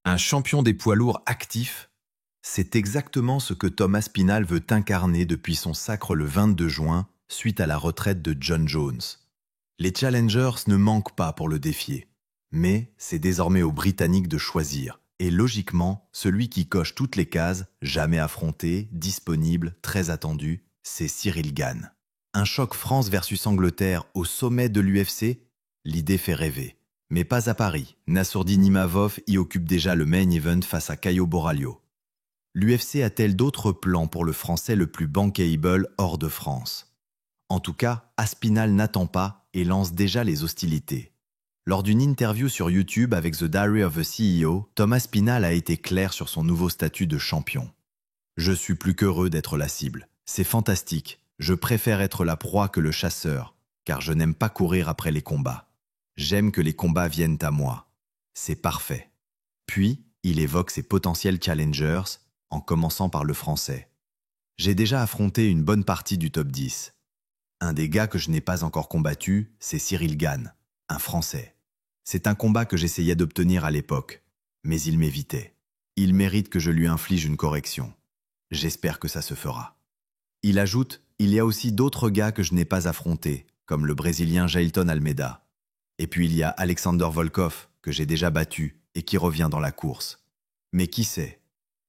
Un champion des poids lourds actif, c'est exactement ce que Tom Aspinall veut incarner depuis son sacre le 22 juin, suite à la retraite de John Jones. Les challengers ne manquent pas pour le défier, mais c'est désormais aux Britanniques de choisir. Et logiquement, celui qui coche toutes les cases, jamais affronté, disponible, très attendu, c'est Cyril Gane. Un choc France versus Angleterre au sommet de l'UFC, l'idée fait rêver. Mais pas à Paris, Nassourdine Imavov y occupe déjà le main event face à Caio Borralho. L'UFC a-t-elle d'autres plans pour le Français le plus bankable hors de France? En tout cas, Aspinall n'attend pas et lance déjà les hostilités. Lors d'une interview sur YouTube avec The Diary of a CEO, Tom Aspinall a été clair sur son nouveau statut de champion. « Je suis plus qu'heureux d'être la cible. C'est fantastique. Je préfère être la proie que le chasseur, car je n'aime pas courir après les combats. J'aime que les combats viennent à moi. C'est parfait. » Puis, il évoque ses potentiels challengers, en commençant par le Français. « J'ai déjà affronté une bonne partie du top 10. Un des gars que je n'ai pas encore combattu, c'est Cyril Gane, un Français. C'est un combat que j'essayais d'obtenir à l'époque, mais il m'évitait. Il mérite que je lui inflige une correction. J'espère que ça se fera. » Il ajoute « Il y a aussi d'autres gars que je n'ai pas affrontés, comme le Brésilien Jailton Almeida. Et puis il y a Alexander Volkov, que j'ai déjà battu et qui revient dans la course. Mais qui sait?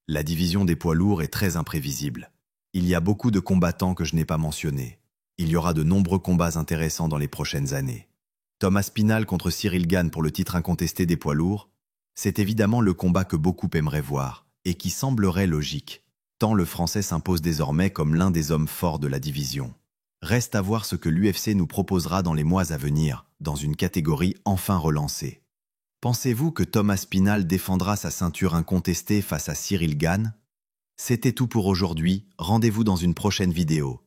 La division des poids lourds est très imprévisible. Il y a beaucoup de combattants que je n'ai pas mentionnés. Il y aura de nombreux combats intéressants dans les prochaines années. Tom Aspinall contre Cyril Gane pour le titre incontesté des poids lourds, c'est évidemment le combat que beaucoup aimeraient voir et qui semblerait logique, tant le Français s'impose désormais comme l'un des hommes forts de la division. Reste à voir ce que l'UFC nous proposera dans les mois à venir, dans une catégorie enfin relancée. Pensez-vous que Tom Aspinall défendra sa ceinture incontestée face à Cyril Gane? C'était tout pour aujourd'hui, rendez-vous dans une prochaine vidéo.